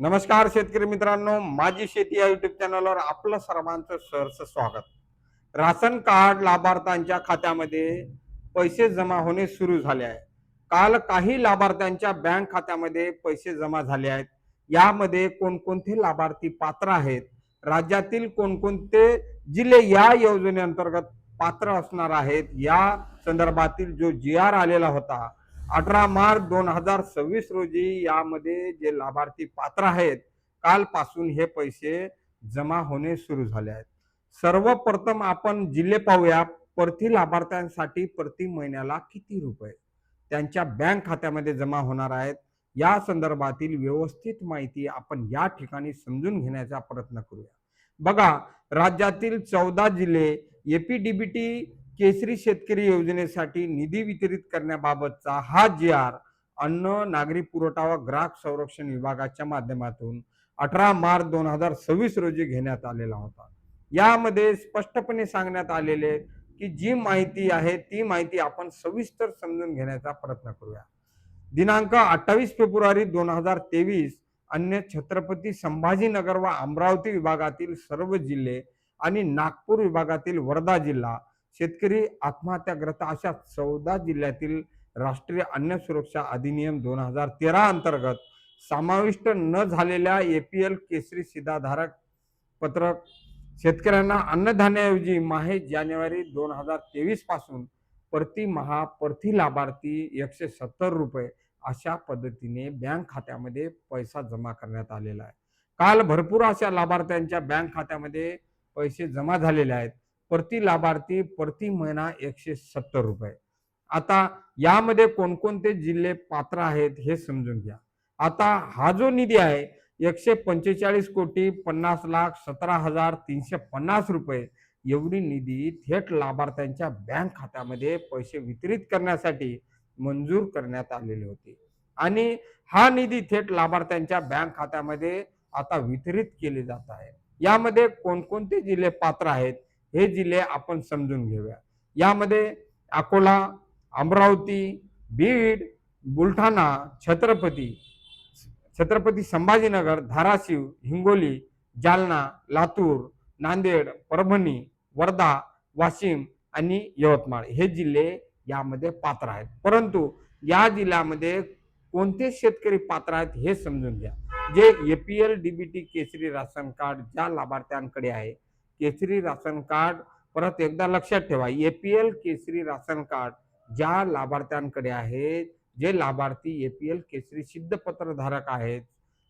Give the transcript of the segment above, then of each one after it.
नमस्कार शेतकरी मित्रांनो, माझी शेती या युट्यूब चॅनलवर आपलं सर्वांचं सहर्ष स्वागत. राशन कार्ड लाभार्थ्यांच्या खात्यामध्ये पैसे जमा होणे सुरू झाले आहे. काल काही लाभार्थ्यांच्या बँक खात्यामध्ये पैसे जमा झाले आहेत. यामध्ये कोणकोणते लाभार्थी पात्र आहेत, राज्यातील कोणकोणते जिल्हे या योजनेअंतर्गत पात्र असणार आहेत, या संदर्भातील जो GR आलेला होता 18 मार्च 2026 रोजी, यामध्ये जे लाभार्थी पात्र आहेत कालपासून हे पैसे जमा होणे सुरू झाले आहेत. सर्वप्रथम आपण जिल्हे पाहूया. प्रति लाभार्थ्यांसाठी प्रति महिन्याला किती रुपये त्यांच्या बँक खात्यामध्ये जमा होणार आहेत, या संदर्भातील व्यवस्थित माहिती आपण या ठिकाणी समजून घेण्याचा प्रयत्न करूया. बघा, राज्यातील 14 जिल्हे APDBT केसरी शेतकरी योजनेसाठी निधी वितरित करण्याबाबतचा हा GR अन्न नागरी पुरवठा व ग्राहक संरक्षण विभागाच्या माध्यमातून 18 मार्च 2026 रोजी घेण्यात आलेला होता. यामध्ये स्पष्टपणे सांगण्यात आलेले की जी माहिती आहे ती माहिती आपण सविस्तर समजून घेण्याचा प्रयत्न करूया. दिनांक 28 फेब्रुवारी 2023 अन्य छत्रपती संभाजीनगर व अमरावती विभागातील सर्व जिल्हे आणि नागपूर विभागातील वर्धा जिल्हा शेतकरी आत्महत्याग्रस्त अशा 14 जिल्ह्यातील राष्ट्रीय अन्न सुरक्षा अधिनियम 2013 अंतर्गत समाविष्ट न झालेल्या APL केसरी शिधाधारक पत्रक शेतकऱ्यांना अन्नधान्याऐवजी माहे जानेवारी 2023 पासून प्रति लाभार्थी 170 रुपये अशा पद्धतीने बँक खात्यामध्ये पैसा जमा करण्यात आलेला आहे. काल भरपूर अशा लाभार्थ्यांच्या बँक खात्यामध्ये पैसे जमा झालेले आहेत. प्रति लाभार्थी प्रति महिना 170 रुपये. आता यामध्ये कोणकोणते जिल्हे पात्र आहेत हे समजून घ्या. आता हा जो निधी आहे 145,50,17,350 रुपये एवढी निधी थेट लाभार्थ्यांच्या बँक खात्यामध्ये पैसे वितरित करण्यासाठी मंजूर करण्यात आलेले होते आणि हा निधी थेट लाभार्थ्यांच्या बँक खात्यामध्ये आता वितरित केले जात आहे. यामध्ये कोणकोणते जिल्हे पात्र आहेत हे जिल्हे आपण समजून घेऊया. यामध्ये अकोला, अमरावती, बीड, बुलढाणा, छत्रपती संभाजीनगर, धाराशिव, हिंगोली, जालना, लातूर, नांदेड, परभणी, वर्धा, वाशिम आणि यवतमाळ हे जिल्हे यामध्ये पात्र आहेत. परंतु या जिल्ह्यामध्ये कोणते शेतकरी पात्र आहेत हे समजून घ्या. जे APL DBT केसरी राशन कार्ड ज्या लाभार्थ्यांकडे आहे, केसरी राशन कार्ड, परत एकदा लक्षात ठेवा, APL केसरी राशन कार्ड ज्या लाभार्थ्यांकडे आहे, जे लाभार्थी APL केसरी सिद्धपत्र धारक आहेत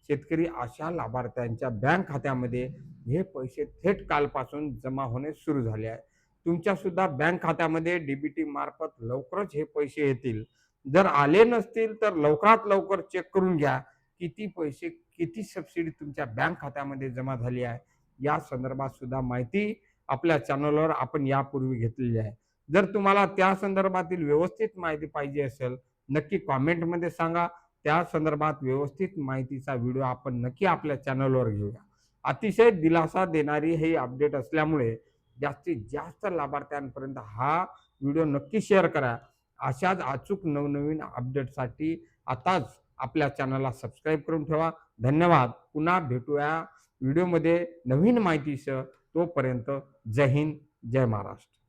शेतकरी, अशा लाभार्थ्यांच्या बँक खात्यामध्ये हे पैसे थेट कालपासून जमा होणे सुरू झाले आहे. तुमच्या सुद्धा बँक खात्यामध्ये DBT मार्फत लवकरच हे पैसे येतील. जर आले नसतील तर लवकरात लवकर चेक करून घ्या किती पैसे, किती सबसिडी तुमच्या बँक खात्यामध्ये जमा झाली आहे. या संदर्भात सुद्धा माहिती आपल्या चॅनलवर आपण यापूर्वी घेतलेली आहे. जर तुम्हाला त्या संदर्भातील व्यवस्थित माहिती पाहिजे असेल, नक्की कॉमेंटमध्ये सांगा. त्या संदर्भात व्यवस्थित माहितीचा व्हिडिओ आपण नक्की आपल्या चॅनलवर घेऊया. अतिशय दिलासा देणारी हे अपडेट असल्यामुळे जास्तीत जास्त लाभार्थ्यांपर्यंत हा व्हिडिओ नक्की शेअर करा. अशाच अचूक नवनवीन अपडेटसाठी आताच आपल्या चॅनलला सबस्क्राईब करून ठेवा. धन्यवाद. पुन्हा भेटूया व्हिडिओमध्ये नवीन माहितीसह. तोपर्यंत जय हिंद, जय महाराष्ट्र.